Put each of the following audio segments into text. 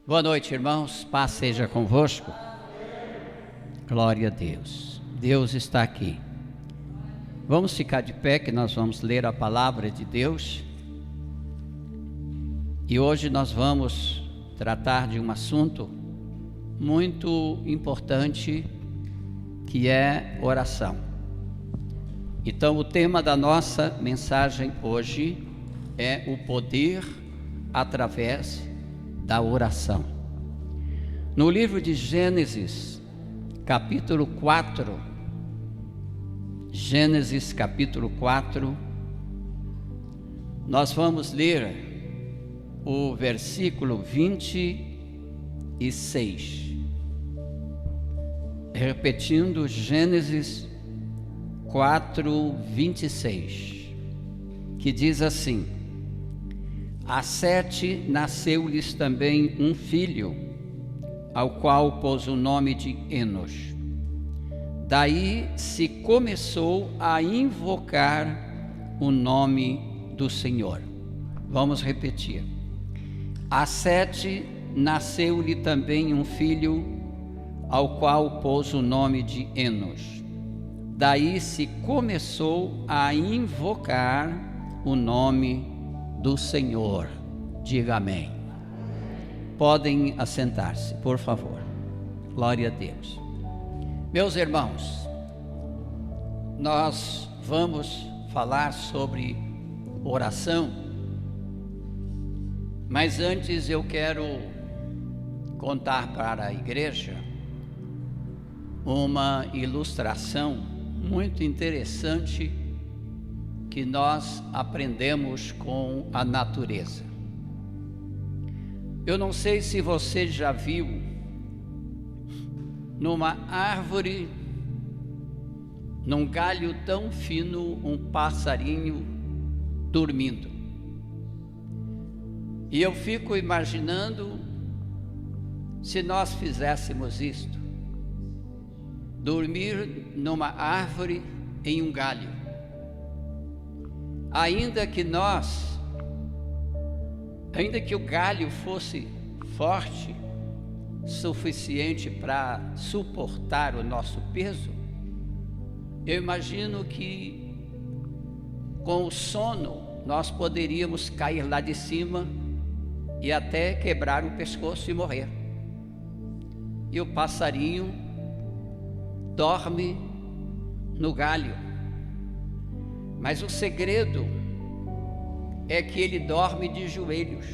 Boa noite, irmãos. Paz seja convosco. Glória a Deus. Deus está aqui. Vamos ficar de pé que nós vamos ler a palavra de Deus. E hoje nós vamos tratar de um assunto muito importante, que é oração. Então, o tema da nossa mensagem hoje é o poder através da oração. No livro de Gênesis, capítulo 4, Gênesis capítulo 4, nós vamos ler o versículo 26. Repetindo, Gênesis 4, 26, que diz assim: a Sete nasceu-lhes também um filho, ao qual pôs o nome de Enos. Daí se começou a invocar o nome do Senhor. Vamos repetir. A Sete nasceu-lhe também um filho, ao qual pôs o nome de Enos. Daí se começou a invocar o nome do Senhor. Diga amém. Podem assentar-se, por favor. Glória a Deus. Meus irmãos, nós vamos falar sobre oração, mas antes eu quero contar para a igreja uma ilustração muito interessante que nós aprendemos com a natureza. Eu não sei se você já viu numa árvore, num galho tão fino, um passarinho dormindo. E eu fico imaginando se nós fizéssemos isto, dormir numa árvore em um galho. Ainda que o galho fosse forte, suficiente para suportar o nosso peso, eu imagino que com o sono nós poderíamos cair lá de cima e até quebrar o pescoço e morrer. E o passarinho dorme no galho. Mas o segredo é que ele dorme de joelhos.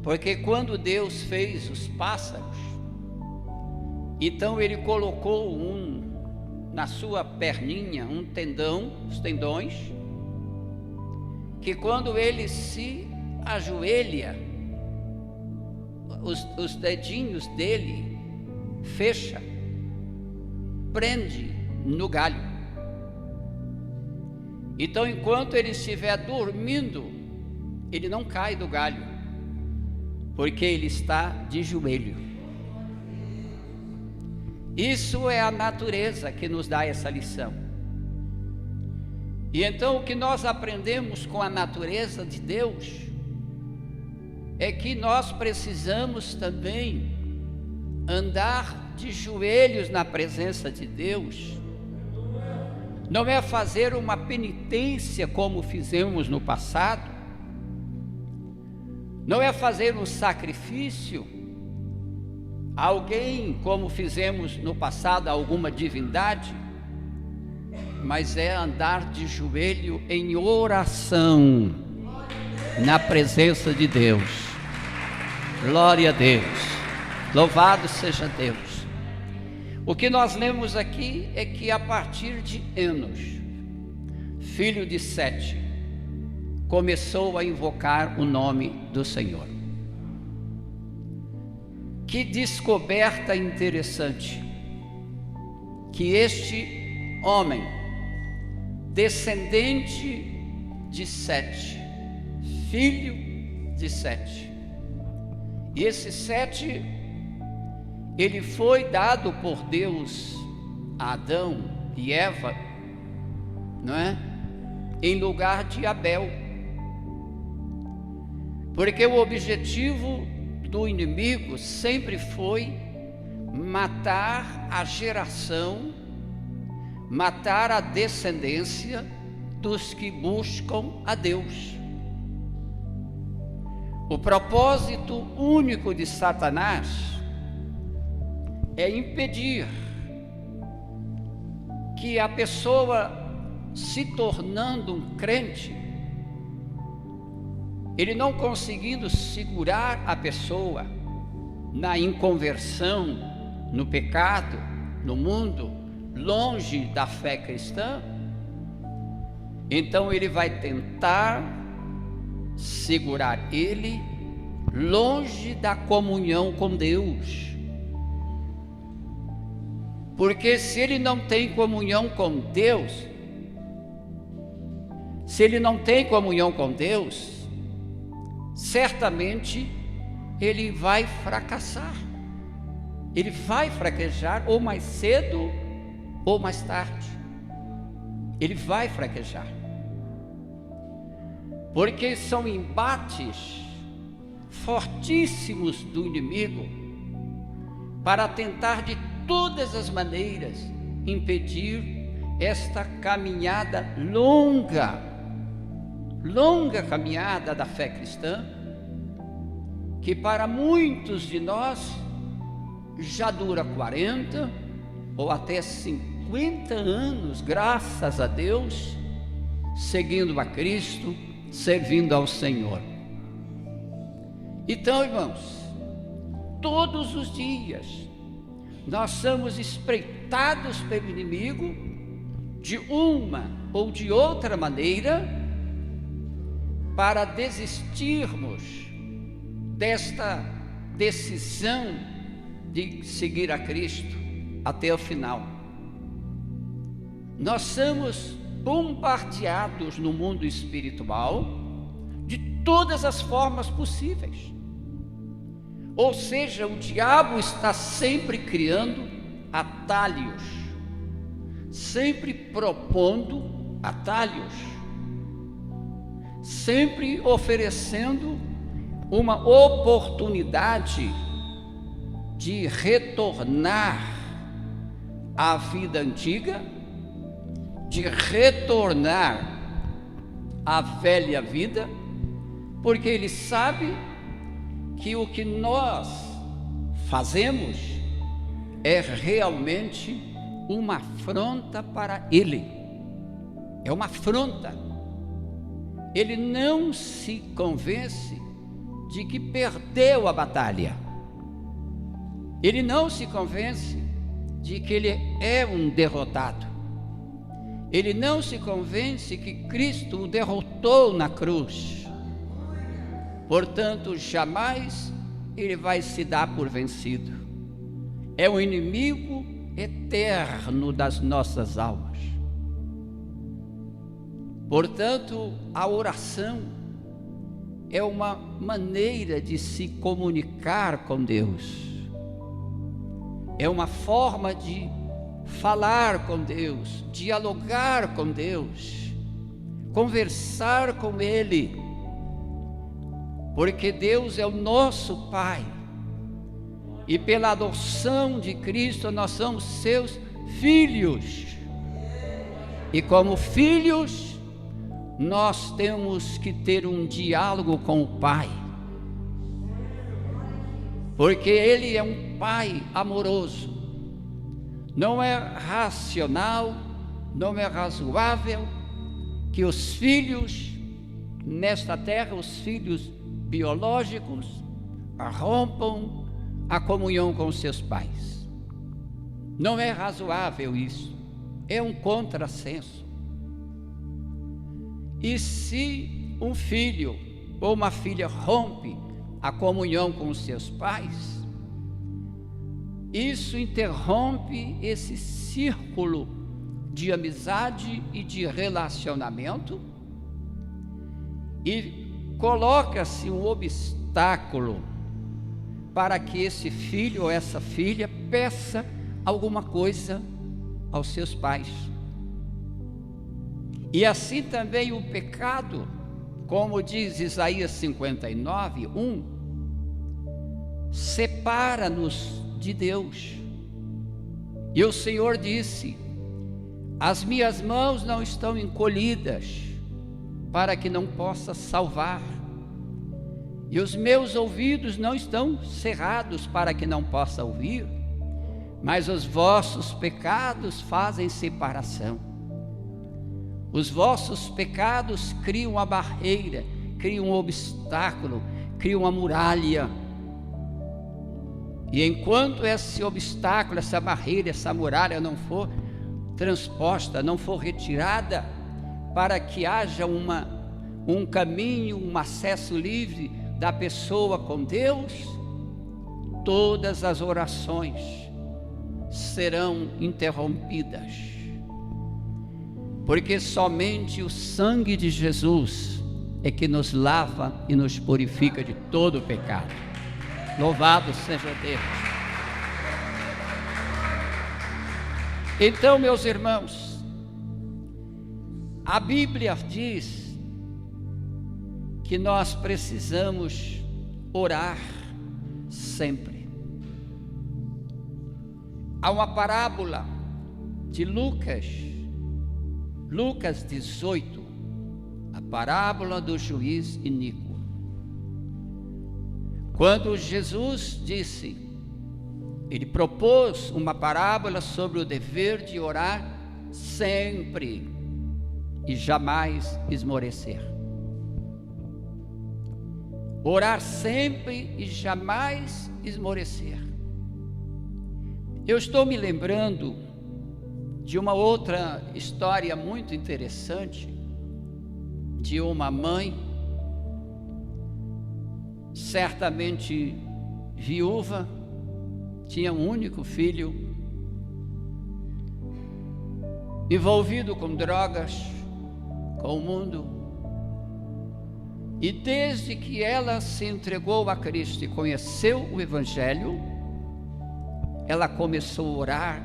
Porque quando Deus fez os pássaros, então ele colocou na sua perninha um tendão, os tendões, que quando ele se ajoelha, os dedinhos dele fecha, prende no galho. Então, enquanto ele estiver dormindo, ele não cai do galho, porque ele está de joelho. Isso é a natureza que nos dá essa lição. E então o que nós aprendemos com a natureza de Deus é que nós precisamos também andar de joelhos na presença de Deus. Não é fazer uma penitência como fizemos no passado, não é fazer um sacrifício a alguém como fizemos no passado a alguma divindade, mas é andar de joelho em oração na presença de Deus. Glória a Deus, louvado seja Deus. O que nós lemos aqui é que a partir de Enos, filho de Sete, começou a invocar o nome do Senhor. Que descoberta interessante, que este homem, descendente de Sete, filho de Sete, e esse Sete, ele foi dado por Deus a Adão e Eva, não é? Em lugar de Abel. Porque o objetivo do inimigo sempre foi matar a geração, matar a descendência dos que buscam a Deus. O propósito único de Satanás é impedir que a pessoa, se tornando um crente, ele não conseguindo segurar a pessoa na inconversão, no pecado, no mundo, longe da fé cristã, então ele vai tentar segurar ele longe da comunhão com Deus. Porque se ele não tem comunhão com Deus, certamente ele vai fracassar. Ele vai fraquejar, ou mais cedo ou mais tarde. Ele vai fraquejar. Porque são embates fortíssimos do inimigo para tentar de todas as maneiras impedir esta caminhada longa caminhada da fé cristã, que para muitos de nós já dura 40 ou até 50 anos, graças a Deus, seguindo a Cristo, servindo ao Senhor. Então, irmãos, todos os dias nós somos espreitados pelo inimigo de uma ou de outra maneira para desistirmos desta decisão de seguir a Cristo até o final. Nós somos bombardeados no mundo espiritual de todas as formas possíveis. Ou seja, o diabo está sempre criando atalhos, sempre propondo atalhos, sempre oferecendo uma oportunidade de retornar à vida antiga, de retornar à velha vida, porque ele sabe que o que nós fazemos é realmente uma afronta para ele. É uma afronta. Ele não se convence de que perdeu a batalha. Ele não se convence de que ele é um derrotado. Ele não se convence que Cristo o derrotou na cruz. Portanto, jamais ele vai se dar por vencido. É o inimigo eterno das nossas almas. Portanto, a oração é uma maneira de se comunicar com Deus. É uma forma de falar com Deus, dialogar com Deus, conversar com Ele. Porque Deus é o nosso Pai, e pela adoção de Cristo nós somos seus filhos, e como filhos nós temos que ter um diálogo com o Pai, porque Ele é um Pai amoroso. Não é racional, não é razoável que os filhos nesta terra, os filhos biológicos, rompam a comunhão com seus pais. Não é razoável isso, é um contrassenso. E se um filho ou uma filha rompe a comunhão com os seus pais, isso interrompe esse círculo de amizade e de relacionamento, e coloca-se um obstáculo para que esse filho ou essa filha peça alguma coisa aos seus pais. E assim também o pecado como diz Isaías 59, 1, separa-nos de Deus. E o Senhor disse: as minhas mãos não estão encolhidas para que não possa salvar, e os meus ouvidos não estão cerrados para que não possa ouvir, mas os vossos pecados fazem separação. Os vossos pecados criam uma barreira, criam um obstáculo, criam uma muralha. E enquanto esse obstáculo, essa barreira, essa muralha não for transposta, não for retirada, para que haja um caminho, um acesso livre da pessoa com Deus, todas as orações serão interrompidas, porque somente o sangue de Jesus é que nos lava e nos purifica de todo o pecado. Louvado seja Deus. Então, meus irmãos, a Bíblia diz que nós precisamos orar sempre. Há uma parábola de Lucas 18, a parábola do juiz iníquo. Quando Jesus disse, ele propôs uma parábola sobre o dever de orar sempre e jamais esmorecer. Orar sempre e jamais esmorecer. Eu estou me lembrando de uma outra história muito interessante, de uma mãe, certamente viúva, tinha um único filho, envolvido com drogas, com o mundo, e desde que ela se entregou a Cristo e conheceu o Evangelho, ela começou a orar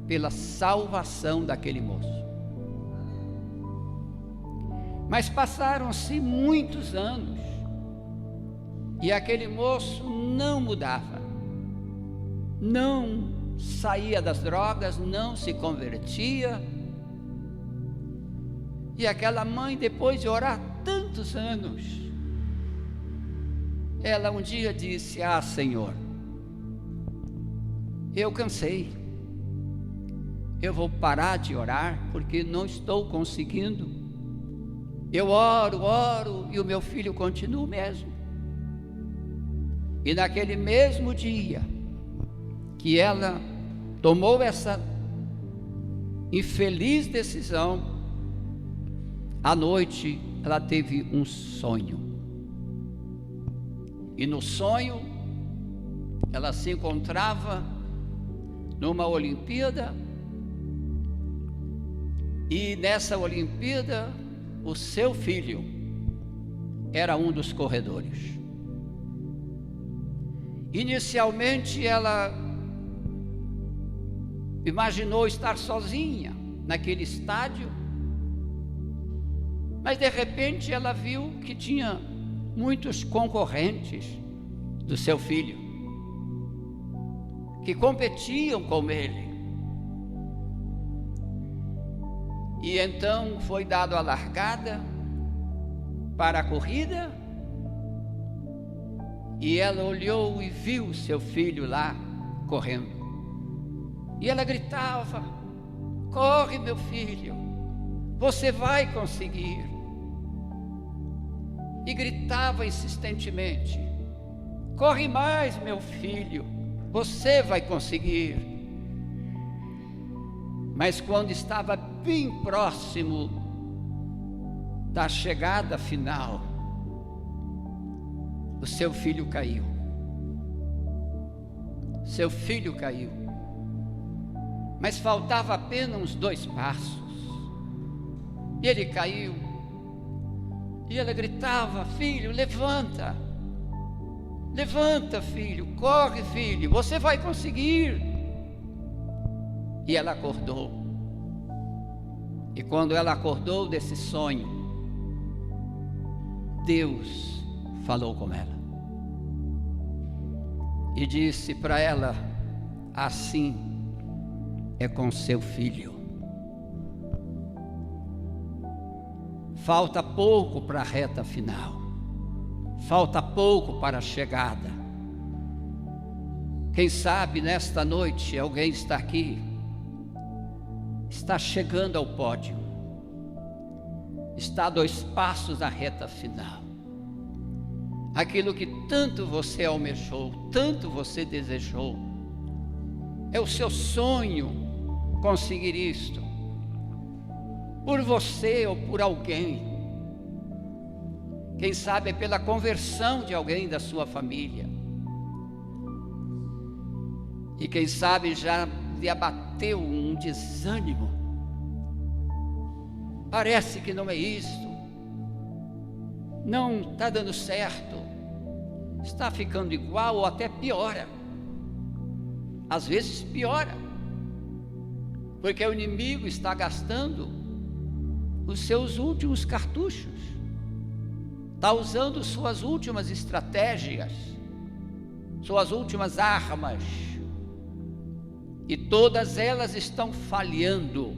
pela salvação daquele moço. Mas passaram-se muitos anos e aquele moço não mudava, não saía das drogas, não se convertia. E aquela mãe, depois de orar tantos anos, ela um dia disse: ah, Senhor, eu cansei, eu vou parar de orar, porque não estou conseguindo. Eu oro, e o meu filho continua o mesmo. E naquele mesmo dia que ela tomou essa infeliz decisão, à noite ela teve um sonho. E no sonho ela se encontrava numa Olimpíada, e nessa Olimpíada o seu filho era um dos corredores. Inicialmente ela imaginou estar sozinha naquele estádio, mas de repente ela viu que tinha muitos concorrentes do seu filho, que competiam com ele. E então foi dado a largada para a corrida, e ela olhou e viu seu filho lá correndo. E ela gritava: corre, meu filho, você vai conseguir. E gritava insistentemente: corre mais, meu filho, você vai conseguir. Mas quando estava bem próximo da chegada final, o seu filho caiu. Seu filho caiu. Mas faltava apenas uns 2 passos. E ele caiu. E ela gritava: filho, levanta. Levanta, filho, corre, filho, você vai conseguir. E ela acordou. E quando ela acordou desse sonho, Deus falou com ela e disse para ela: assim é com seu filho. Falta pouco para a reta final, falta pouco para a chegada. Quem sabe nesta noite alguém está aqui, está chegando ao pódio, está a 2 passos da reta final. Aquilo que tanto você almejou, tanto você desejou, é o seu sonho conseguir isto, por você ou por alguém. Quem sabe é pela conversão de alguém da sua família. E quem sabe já lhe abateu um desânimo. Parece que não é isto, não está dando certo, está ficando igual ou até piora. Às vezes piora, porque o inimigo está gastando os seus últimos cartuchos, está usando suas últimas estratégias, suas últimas armas, e todas elas estão falhando,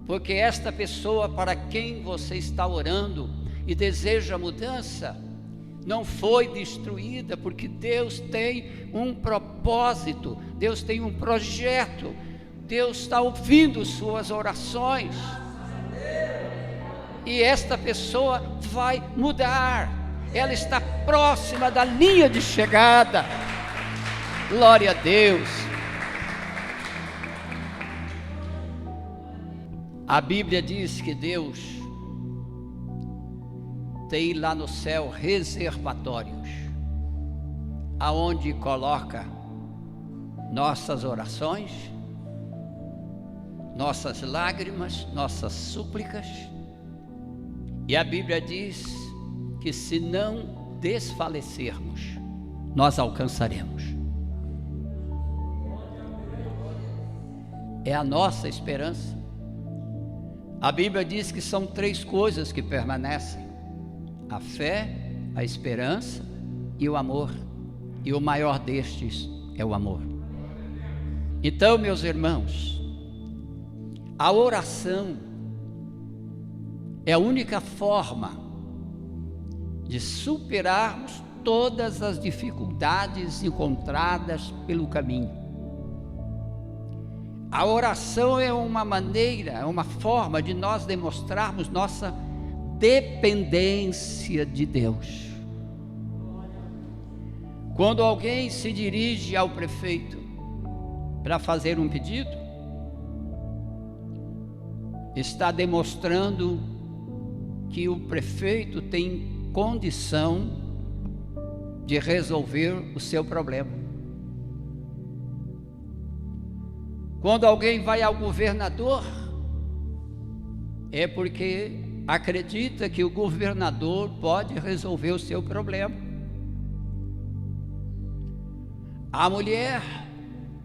porque esta pessoa para quem você está orando e deseja mudança, não foi destruída, porque Deus tem um propósito, Deus tem um projeto, Deus está ouvindo suas orações, e esta pessoa vai mudar, ela está próxima da linha de chegada. Glória a Deus. A Bíblia diz que Deus tem lá no céu reservatórios, aonde coloca nossas orações, nossas lágrimas, nossas súplicas. E a Bíblia diz que se não desfalecermos, nós alcançaremos. É a nossa esperança. A Bíblia diz que são 3 coisas que permanecem: a fé, a esperança e o amor. E o maior destes é o amor. Então, meus irmãos, a oração é a única forma de superarmos todas as dificuldades encontradas pelo caminho. A oração é uma maneira, é uma forma de nós demonstrarmos nossa dependência de Deus. Quando alguém se dirige ao prefeito para fazer um pedido, está demonstrando que o prefeito tem condição de resolver o seu problema. Quando alguém vai ao governador, é porque acredita que o governador pode resolver o seu problema. A mulher,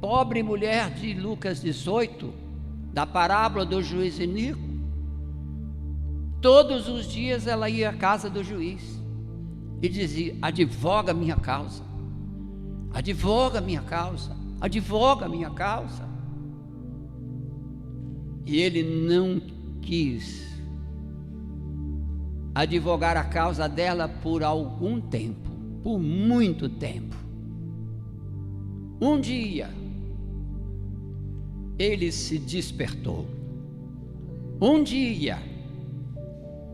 pobre mulher de Lucas 18, da parábola do juiz iníquo, todos os dias ela ia à casa do juiz e dizia: advoga minha causa, advoga minha causa, advoga minha causa. E ele não quis advogar a causa dela por algum tempo, por muito tempo. Um dia, ele se despertou. Um dia,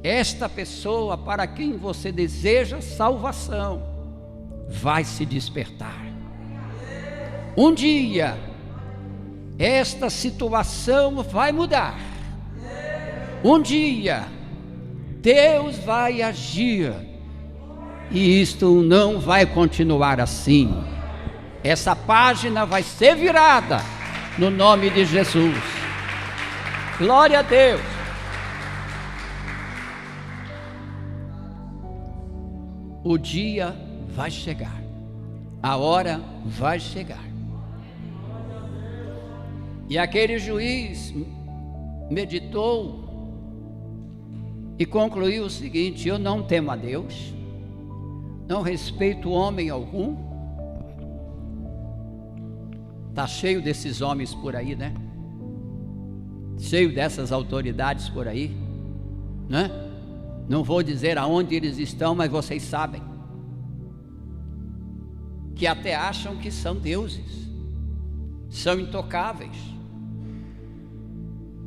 esta pessoa para quem você deseja salvação vai se despertar. Um dia, esta situação vai mudar. Um dia, Deus vai agir, e isto não vai continuar assim. Essa página vai ser virada no nome de Jesus. Glória a Deus. O dia vai chegar, a hora vai chegar. E aquele juiz meditou e concluiu o seguinte: eu não temo a Deus, não respeito homem algum. Está cheio desses homens por aí, né? Cheio dessas autoridades por aí, né? Não vou dizer aonde eles estão, mas vocês sabem, que até acham que são deuses, são intocáveis,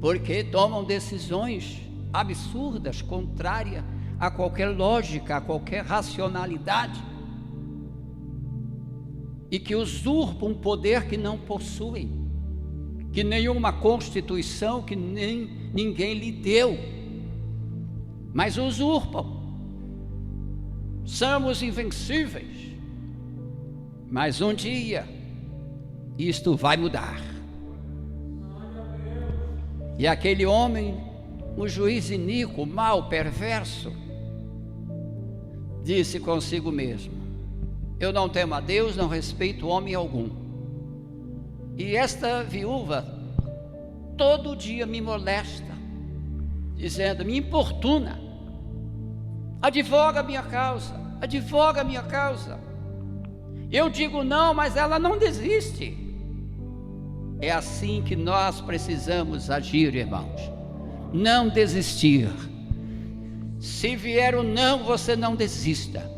porque tomam decisões absurdas, contrárias a qualquer lógica, a qualquer racionalidade, e que usurpam um poder que não possuem, que nenhuma constituição, que nem ninguém lhe deu, mas usurpam. Somos invencíveis, mas um dia isto vai mudar. E aquele homem, um juiz iníquo, mau, perverso, disse consigo mesmo: eu não temo a Deus, não respeito homem algum. E esta viúva todo dia me molesta, dizendo, me importuna, advoga a minha causa, advoga a minha causa. Eu digo não, mas ela não desiste. É assim que nós precisamos agir, irmãos. Não desistir. Se vier o não, você não desista,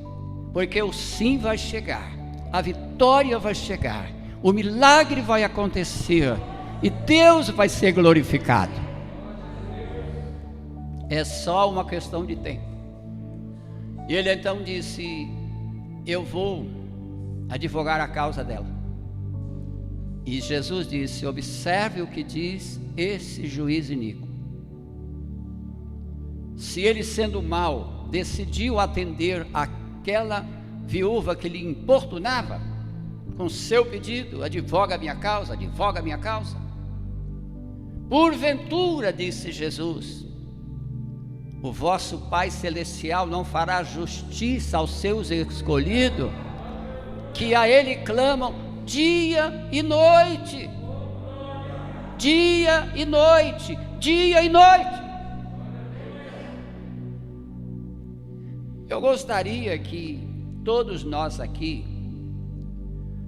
porque o sim vai chegar, a vitória vai chegar, o milagre vai acontecer e Deus vai ser glorificado. É só uma questão de tempo. E ele então disse: eu vou advogar a causa dela. E Jesus disse: observe o que diz esse juiz iníquo. Se ele, sendo mau, decidiu atender aquela viúva que lhe importunava com seu pedido, advoga a minha causa, advoga a minha causa. Porventura, disse Jesus, o vosso Pai Celestial não fará justiça aos seus escolhidos, que a Ele clamam dia e noite, dia e noite, dia e noite. Eu gostaria que todos nós aqui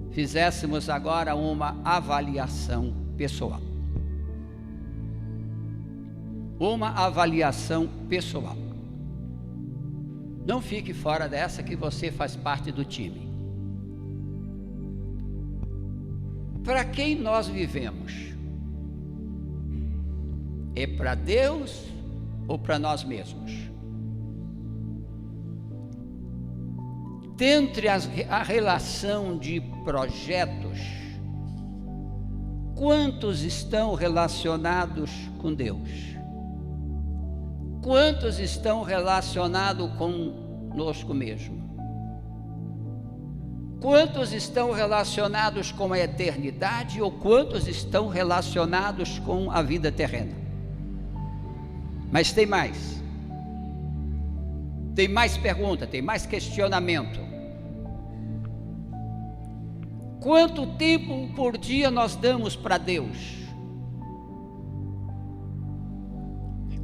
fizéssemos agora uma avaliação pessoal. Uma avaliação pessoal. Não fique fora dessa, que você faz parte do time. Para quem nós vivemos? É para Deus ou para nós mesmos? Dentre a relação de projetos, quantos estão relacionados com Deus? Quantos estão relacionados conosco mesmo? Quantos estão relacionados com a eternidade, ou quantos estão relacionados com a vida terrena? Mas tem mais. Tem mais pergunta, tem mais questionamento. Quanto tempo por dia nós damos para Deus?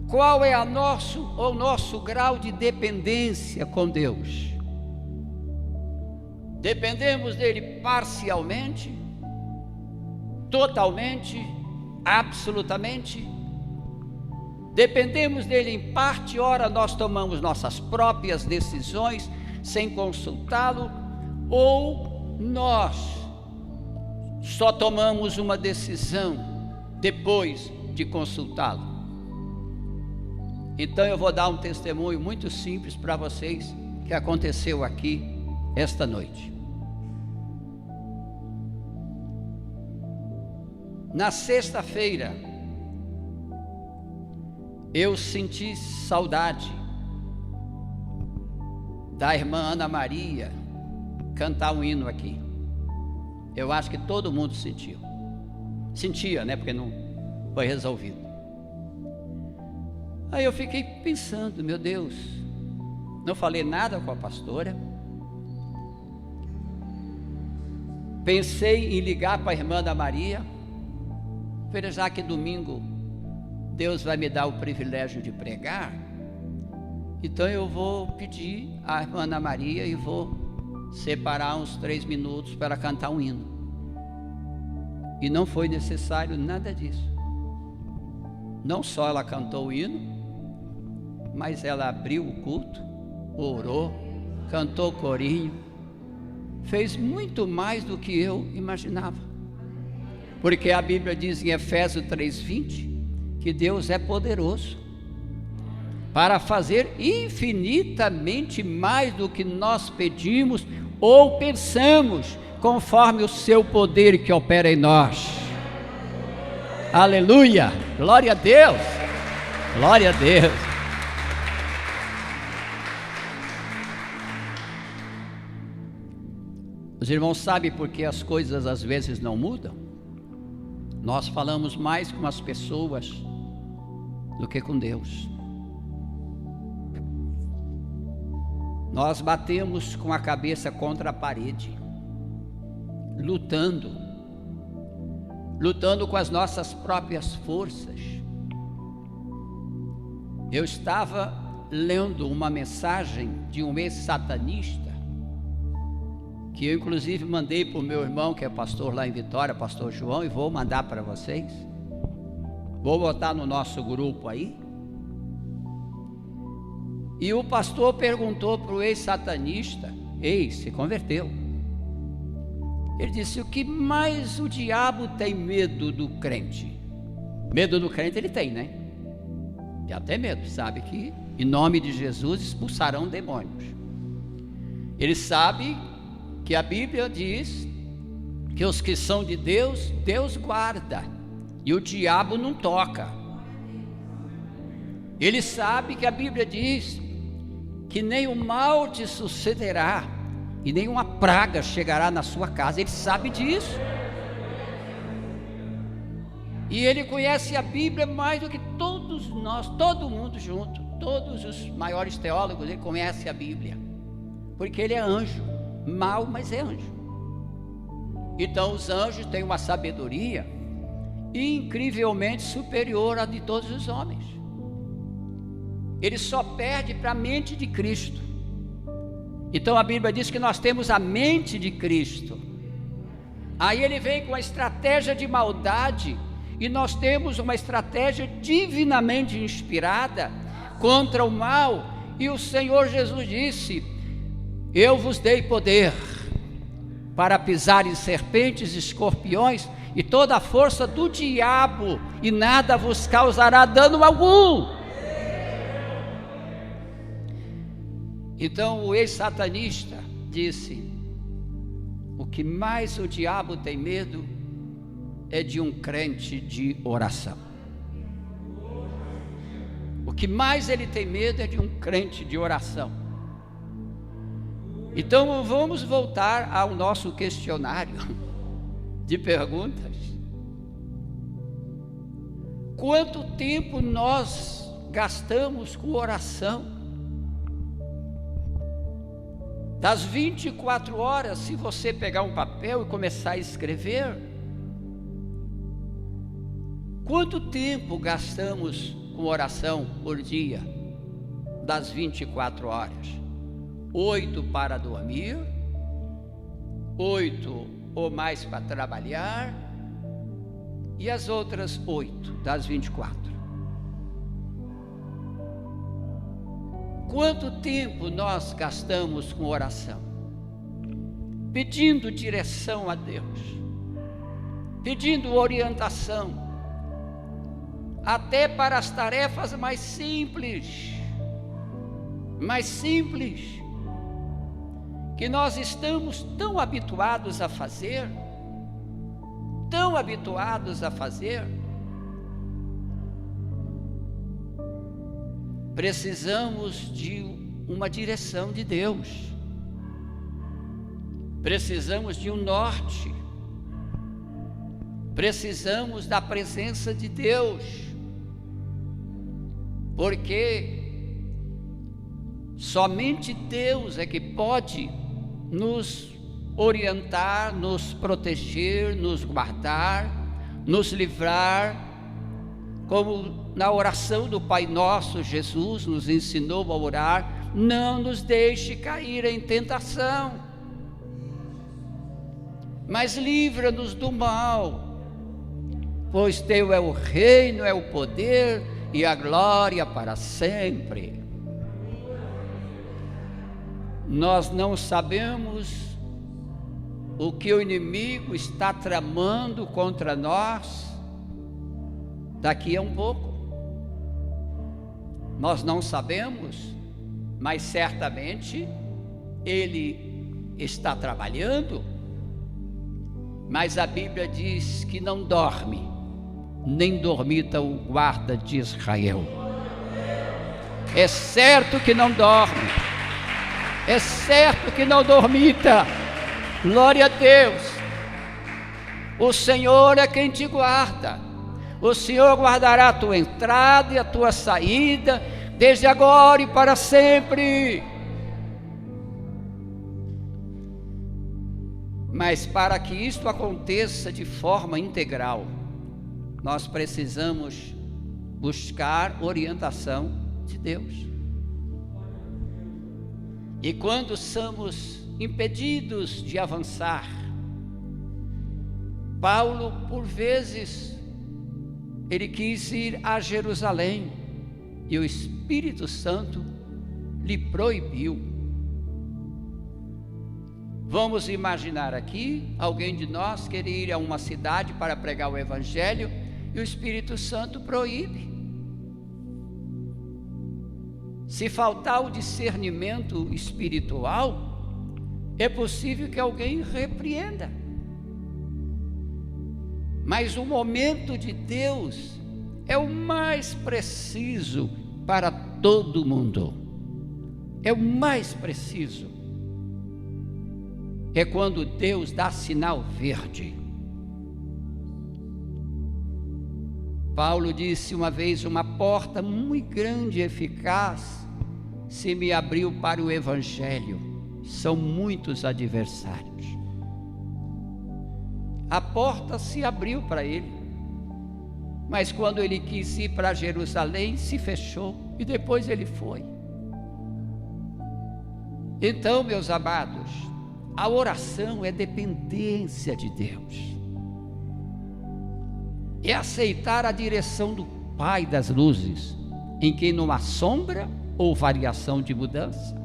Qual é o nosso grau de dependência com Deus? Dependemos dele parcialmente, totalmente, absolutamente? Dependemos dele em parte, ora nós tomamos nossas próprias decisões sem consultá-lo, ou nós só tomamos uma decisão depois de consultá-lo? Então eu vou dar um testemunho muito simples para vocês, que aconteceu aqui esta noite. Na sexta-feira, eu senti saudade da irmã Ana Maria cantar um hino aqui. Eu acho que todo mundo sentiu. Sentia, né? Porque não foi resolvido. Aí eu fiquei pensando, meu Deus, não falei nada com a pastora. Pensei em ligar para a irmã Ana Maria. Falei, já que domingo Deus vai me dar o privilégio de pregar, Então eu vou pedir à irmã Ana Maria e vou separar uns 3 minutos para ela cantar um hino. E não foi necessário nada disso. Não só ela cantou o hino, mas ela abriu o culto, orou, cantou corinho, fez muito mais do que eu imaginava. Porque a Bíblia diz em Efésios 3:20 que Deus é poderoso para fazer infinitamente mais do que nós pedimos ou pensamos, conforme o seu poder que opera em nós. Aleluia! Glória a Deus! Glória a Deus! Os irmãos sabem por que as coisas às vezes não mudam? Nós falamos mais com as pessoas do que com Deus. Nós batemos com a cabeça contra a parede, lutando com as nossas próprias forças. Eu estava lendo uma mensagem de um ex-satanista, que eu inclusive mandei para o meu irmão, que é pastor lá em Vitória, pastor João, e vou mandar para vocês. Vou botar no nosso grupo aí. E o pastor perguntou para o ex-satanista, se converteu. Ele disse: o que mais o diabo tem medo do crente? Medo do crente ele tem, né? Tem até medo, sabe que em nome de Jesus expulsarão demônios. Ele sabe que a Bíblia diz que os que são de Deus, Deus guarda, e o diabo não toca. Ele sabe que a Bíblia diz que nem o mal te sucederá, e nenhuma praga chegará na sua casa. Ele sabe disso. E ele conhece a Bíblia mais do que todos nós, todo mundo junto. Todos os maiores teólogos, ele conhece a Bíblia, porque ele é anjo, mau, mas é anjo. Então os anjos têm uma sabedoria incrivelmente superior à de todos os homens. Ele só perde para a mente de Cristo. Então a Bíblia diz que nós temos a mente de Cristo. Aí ele vem com a estratégia de maldade, e nós temos uma estratégia divinamente inspirada contra o mal. E o Senhor Jesus disse: eu vos dei poder para pisar em serpentes, escorpiões e toda a força do diabo, e nada vos causará dano algum. Então o ex-satanista disse: o que mais o diabo tem medo é de um crente de oração. O que mais ele tem medo é de um crente de oração. Então vamos voltar ao nosso questionário de perguntas. Quanto tempo nós gastamos com oração? Das 24 horas, se você pegar um papel e começar a escrever, quanto tempo gastamos com oração por dia? Das 24 horas, 8 para dormir, 8 ou mais para trabalhar, e as outras 8 das 24. Quanto tempo nós gastamos com oração? Pedindo direção a Deus, pedindo orientação, até para as tarefas mais simples, que nós estamos tão habituados a fazer, precisamos de uma direção de Deus, precisamos de um norte, precisamos da presença de Deus, porque somente Deus é que pode nos orientar, nos proteger, nos guardar, nos livrar como na oração do Pai Nosso, Jesus nos ensinou a orar: não nos deixe cair em tentação, mas livra-nos do mal, pois teu é o reino, é o poder e a glória para sempre. Nós não sabemos o que o inimigo está tramando contra nós daqui a um pouco. Nós não sabemos, mas certamente ele está trabalhando. Mas a Bíblia diz que não dorme, nem dormita o guarda de Israel. É certo que não dorme, é certo que não dormita. Glória a Deus. O Senhor é quem te guarda. O Senhor guardará a tua entrada e a tua saída, desde agora e para sempre. Mas para que isto aconteça de forma integral, nós precisamos buscar orientação de Deus. E quando somos impedidos de avançar, Paulo, por vezes, ele quis ir a Jerusalém e o Espírito Santo lhe proibiu. Vamos imaginar aqui, alguém de nós querer ir a uma cidade para pregar o Evangelho e o Espírito Santo proíbe. Se faltar o discernimento espiritual, é possível que alguém repreenda. Mas o momento de Deus é o mais preciso para todo mundo. É o mais preciso. É quando Deus dá sinal verde. Paulo disse uma vez: uma porta muito grande e eficaz se me abriu para o Evangelho. São muitos adversários. A porta se abriu para ele, mas quando ele quis ir para Jerusalém, se fechou e depois ele foi. Então, meus amados, a oração é dependência de Deus, é aceitar a direção do Pai das luzes, em quem não há sombra ou variação de mudança.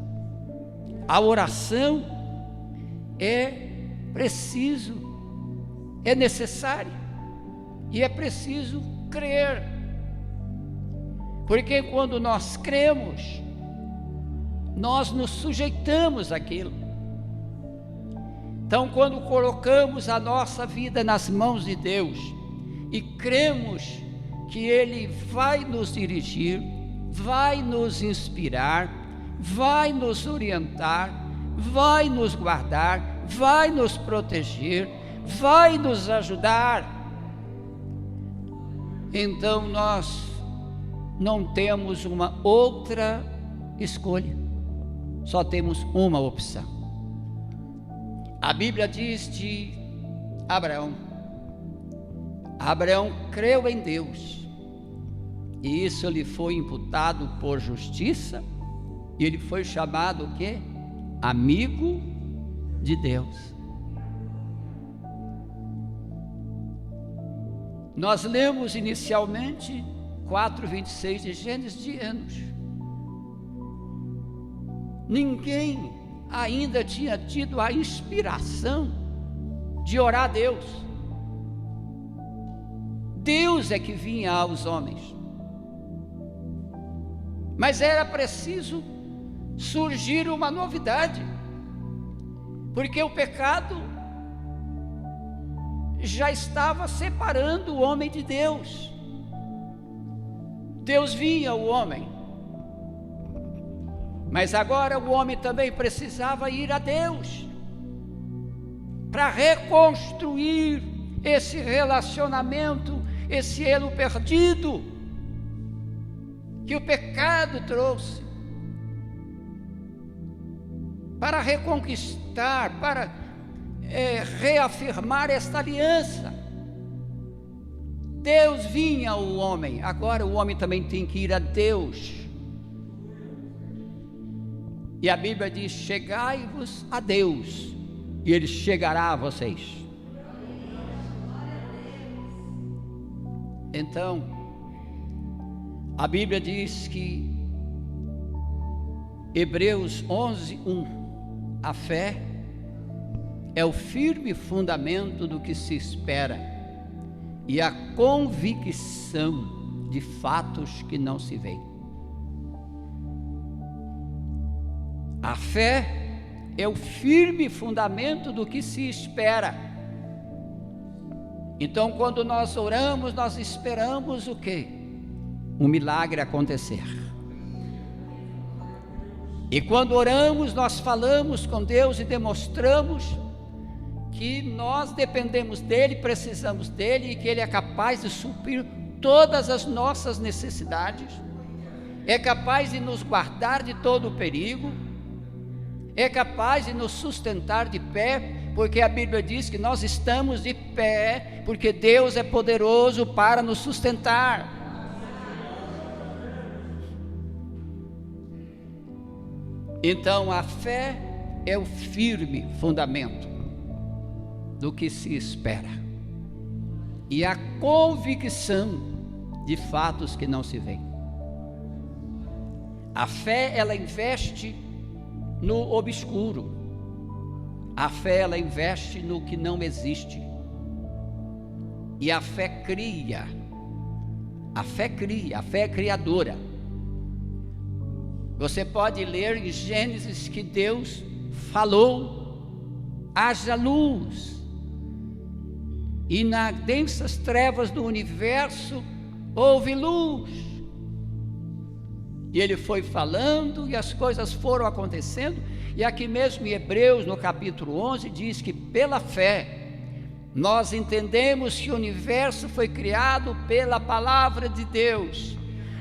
A oração é preciso, é necessário e é preciso crer, porque quando nós cremos, nós nos sujeitamos àquilo. Então, quando colocamos a nossa vida nas mãos de Deus e cremos que Ele vai nos dirigir, vai nos inspirar, vai nos orientar, vai nos guardar, vai nos proteger, vai nos ajudar, então nós não temos uma outra escolha, só temos uma opção. A Bíblia diz de Abraão: Abraão creu em Deus, e isso lhe foi imputado por justiça, e ele foi chamado o quê? Amigo de Deus. Nós lemos inicialmente 4:26 de Gênesis, de anos. Ninguém ainda tinha tido a inspiração de orar a Deus. Deus é que vinha aos homens. Mas era preciso surgir uma novidade, porque o pecado já estava separando o homem de Deus. Deus vinha ao homem, mas agora o homem também precisava ir a Deus para reconstruir esse relacionamento, esse elo perdido que o pecado trouxe, para reconquistar, para reafirmar esta aliança. Deus vinha ao homem, agora o homem também tem que ir a Deus. E a Bíblia diz: chegai-vos a Deus, e Ele chegará a vocês. Então, a Bíblia diz que Hebreus 11:1, a fé é o firme fundamento do que se espera e a convicção de fatos que não se veem. A fé é o firme fundamento do que se espera. Então, quando nós oramos, nós esperamos o quê? Um milagre acontecer. E quando oramos, nós falamos com Deus e demonstramos que nós dependemos dEle, precisamos dEle, e que Ele é capaz de suprir todas as nossas necessidades, é capaz de nos guardar de todo o perigo, é capaz de nos sustentar de pé, porque a Bíblia diz que nós estamos de pé, porque Deus é poderoso para nos sustentar. Então a fé é o firme fundamento do que se espera e a convicção de fatos que não se veem. A fé, ela investe no obscuro. A fé, ela investe no que não existe. E a fé cria. A fé cria, a fé é criadora. Você pode ler em Gênesis que Deus falou: haja luz. E nas densas trevas do universo houve luz. E Ele foi falando e as coisas foram acontecendo. E aqui mesmo em Hebreus, no capítulo 11, diz que pela fé nós entendemos que o universo foi criado pela palavra de Deus,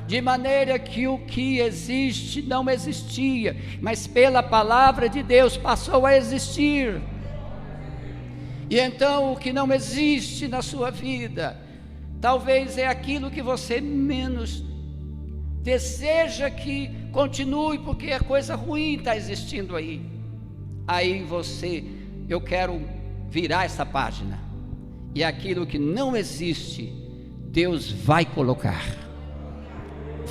de maneira que o que existe não existia, mas pela palavra de Deus passou a existir. E então o que não existe na sua vida, talvez é aquilo que você menos deseja que continue, porque a coisa ruim está existindo aí. Aí eu quero virar essa página, e aquilo que não existe, Deus vai colocar,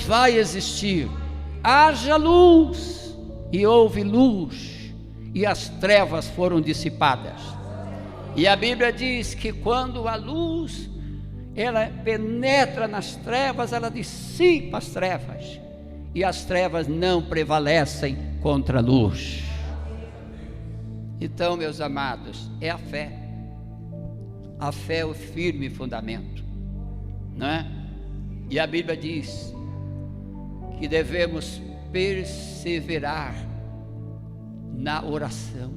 vai existir. Haja luz, e houve luz, e as trevas foram dissipadas. E a Bíblia diz que quando a luz ela penetra nas trevas, ela dissipa as trevas, e as trevas não prevalecem contra a luz. Então, meus amados, é a fé. A fé é o firme fundamento, não é? E a Bíblia diz que devemos perseverar na oração,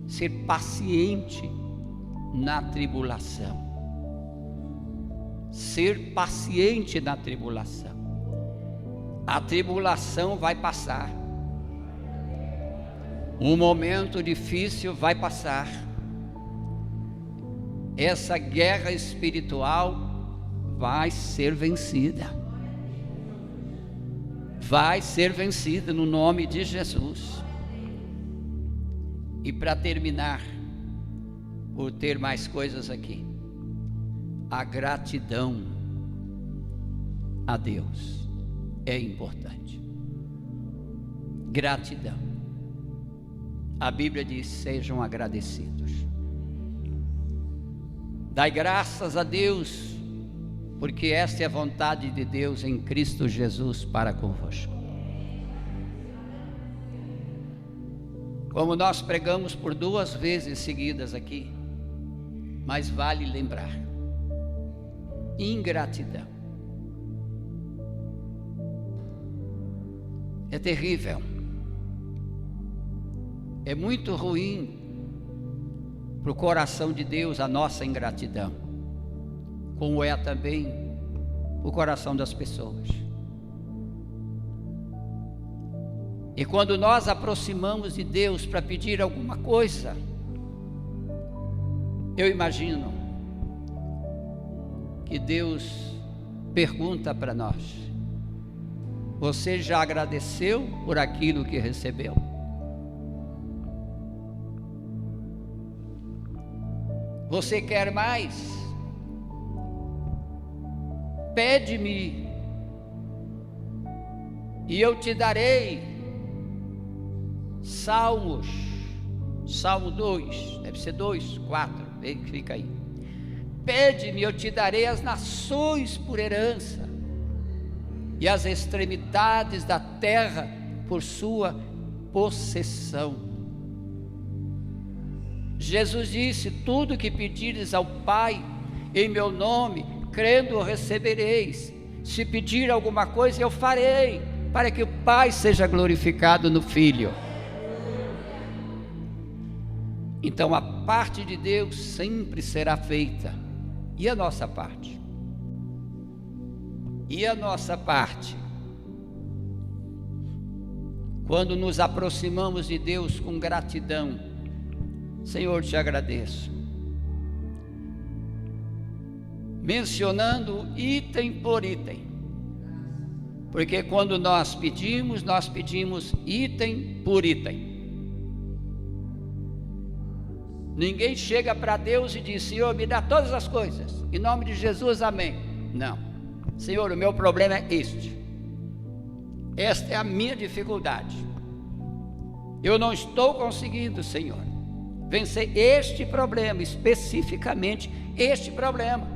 ser paciente na tribulação. Ser paciente na tribulação. A tribulação vai passar. Um momento difícil vai passar. Essa guerra espiritual vai ser vencida. Vai ser vencida no nome de Jesus. E para terminar, por ter mais coisas aqui, a gratidão a Deus é importante. Gratidão. A Bíblia diz: sejam agradecidos. Dai graças a Deus, porque esta é a vontade de Deus em Cristo Jesus para convosco. Como nós pregamos por 2 vezes seguidas aqui, mas vale lembrar: ingratidão é terrível, é muito ruim para o coração de Deus a nossa ingratidão, como é também o coração das pessoas. E quando nós aproximamos de Deus para pedir alguma coisa, eu imagino que Deus pergunta para nós: você já agradeceu por aquilo que recebeu? Você quer mais? Pede-me e eu te darei. Salmo 2, deve ser 2, 4, fica aí. Pede-me, eu te darei as nações por herança, e as extremidades da terra por sua possessão. Jesus disse: tudo que pedires ao Pai em meu nome, crendo, recebereis. Se pedir alguma coisa, eu farei, para que o Pai seja glorificado no Filho. Então a parte de Deus sempre será feita. E a nossa parte? E a nossa parte? Quando nos aproximamos de Deus com gratidão: Senhor, te agradeço. Mencionando item por item. Porque quando nós pedimos item por item. Ninguém chega para Deus e diz: Senhor, me dá todas as coisas, em nome de Jesus, amém. Não. Senhor, o meu problema é este. Esta é a minha dificuldade. Eu não estou conseguindo, Senhor, vencer este problema, especificamente este problema.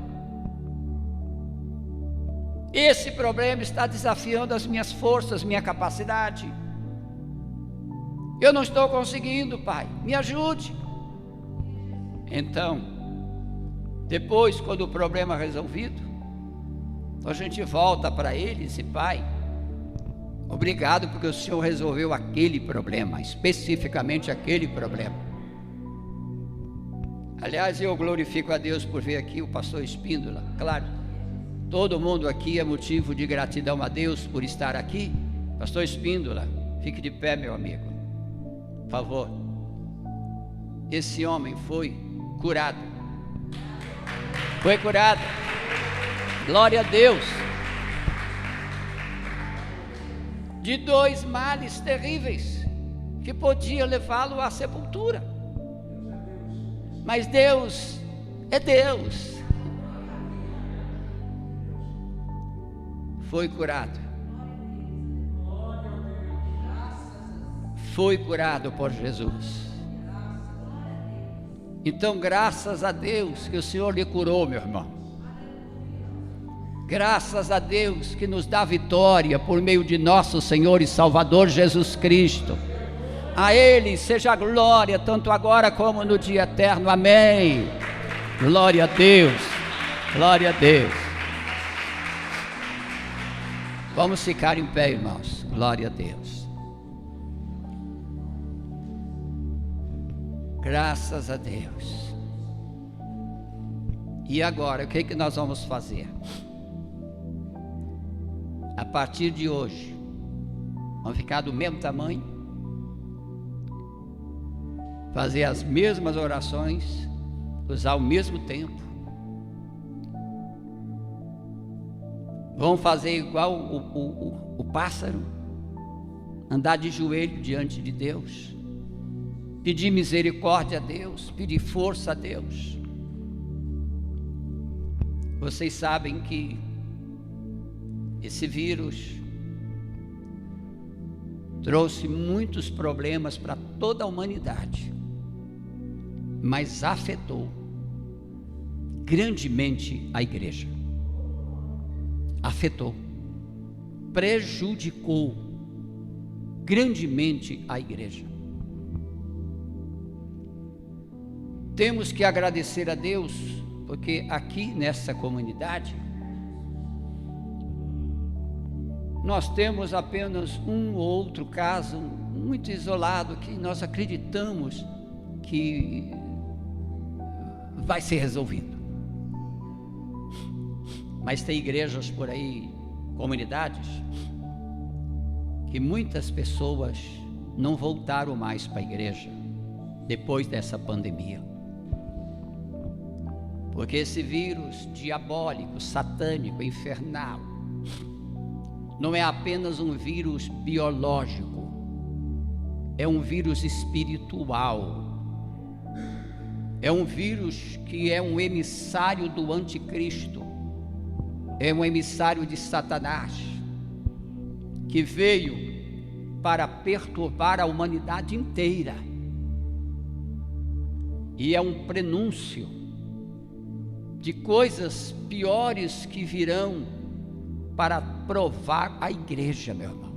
Esse problema está desafiando as minhas forças, minha capacidade. Eu não estou conseguindo, Pai, me ajude. Então, depois, quando o problema é resolvido, a gente volta para Ele e diz: Pai, obrigado porque o Senhor resolveu aquele problema, especificamente aquele problema. Aliás, eu glorifico a Deus por ver aqui o pastor Espíndola. Claro, todo mundo aqui é motivo de gratidão a Deus por estar aqui. Pastor Espíndola, fique de pé, meu amigo, por favor. Esse homem foi curado. Foi curado. Glória a Deus. De 2 males terríveis que podia levá-lo à sepultura. Mas Deus é Deus. Foi curado. Foi curado por Jesus. Então, graças a Deus que o Senhor lhe curou, meu irmão. Graças a Deus que nos dá vitória por meio de nosso Senhor e Salvador Jesus Cristo. A Ele seja a glória, tanto agora como no dia eterno. Amém. Glória a Deus. Glória a Deus. Vamos ficar em pé, irmãos. Glória a Deus. Graças a Deus. E agora, o que nós vamos fazer? A partir de hoje, vamos ficar do mesmo tamanho, fazer as mesmas orações, usar o mesmo tempo. Vamos fazer igual o pássaro, andar de joelho diante de Deus, pedir misericórdia a Deus, pedir força a Deus. Vocês sabem que esse vírus trouxe muitos problemas para toda a humanidade, mas afetou grandemente a igreja. Afetou, prejudicou grandemente a igreja. Temos que agradecer a Deus, porque aqui nessa comunidade nós temos apenas um ou outro caso muito isolado que nós acreditamos que vai ser resolvido. Mas tem igrejas por aí, comunidades, que muitas pessoas não voltaram mais para a igreja depois dessa pandemia. Porque esse vírus diabólico, satânico, infernal, não é apenas um vírus biológico, é um vírus espiritual. É um vírus que é um emissário do anticristo, é um emissário de Satanás, que veio para perturbar a humanidade inteira. E é um prenúncio de coisas piores que virão para provar a igreja, meu irmão.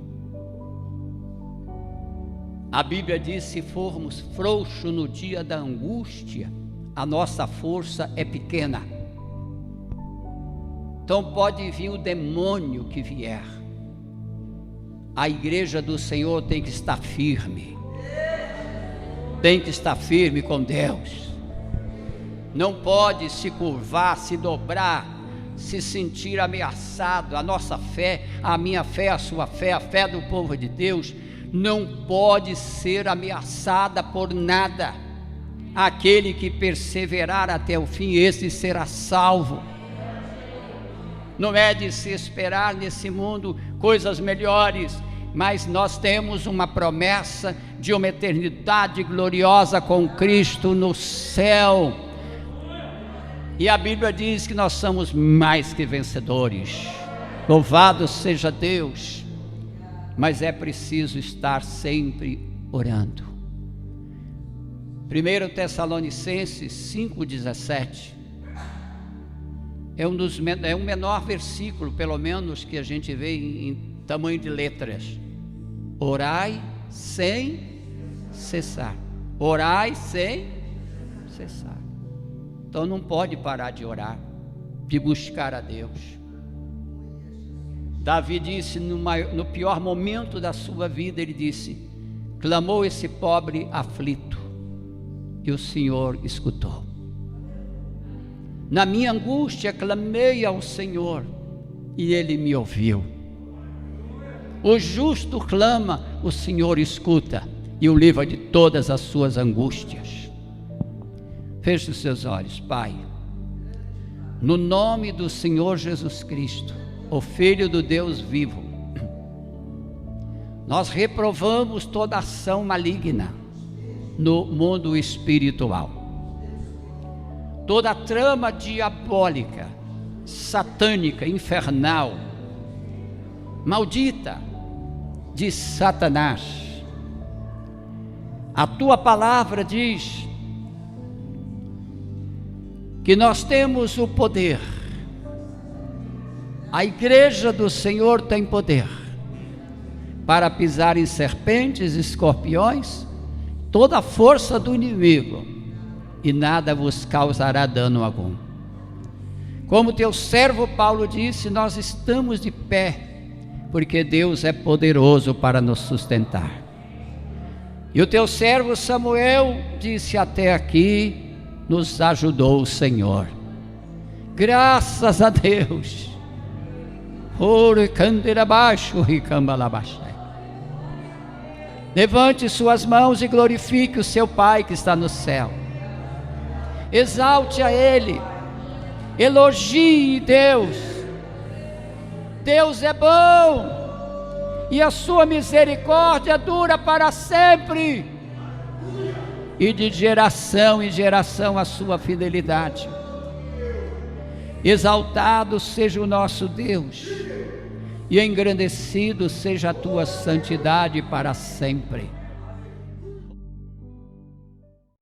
A Bíblia diz: se formos frouxos no dia da angústia, a nossa força é pequena. Então pode vir o demônio que vier, a igreja do Senhor tem que estar firme, tem que estar firme com Deus, não pode se curvar, se dobrar, se sentir ameaçado. A nossa fé, a minha fé, a sua fé, a fé do povo de Deus, não pode ser ameaçada por nada. Aquele que perseverar até o fim, esse será salvo. Não é de se esperar nesse mundo coisas melhores, mas nós temos uma promessa de uma eternidade gloriosa com Cristo no céu. E a Bíblia diz que nós somos mais que vencedores. Louvado seja Deus. Mas é preciso estar sempre orando. 1 Tessalonicenses 5,17 é um menor versículo, pelo menos, que a gente vê em tamanho de letras. Orai sem cessar. Orai sem cessar. Então não pode parar de orar, de buscar a Deus. Davi disse, no pior momento da sua vida, ele disse: clamou esse pobre aflito, e o Senhor escutou. Na minha angústia clamei ao Senhor, e Ele me ouviu. O justo clama, o Senhor escuta, e o livra de todas as suas angústias. Feche os seus olhos. Pai, no nome do Senhor Jesus Cristo, o Filho do Deus vivo, nós reprovamos toda ação maligna no mundo espiritual, toda trama diabólica, satânica, infernal, maldita de Satanás. A tua palavra diz que nós temos o poder. A igreja do Senhor tem poder para pisar em serpentes, escorpiões, toda a força do inimigo, e nada vos causará dano algum. Como teu servo Paulo disse, nós estamos de pé, porque Deus é poderoso para nos sustentar. E o teu servo Samuel disse: até aqui nos ajudou o Senhor. Graças a Deus. Levante suas mãos e glorifique o seu Pai que está no céu. Exalte a Ele, elogie Deus. Deus é bom e a sua misericórdia dura para sempre, e de geração em geração a sua fidelidade. Exaltado seja o nosso Deus, e engrandecido seja a tua santidade para sempre.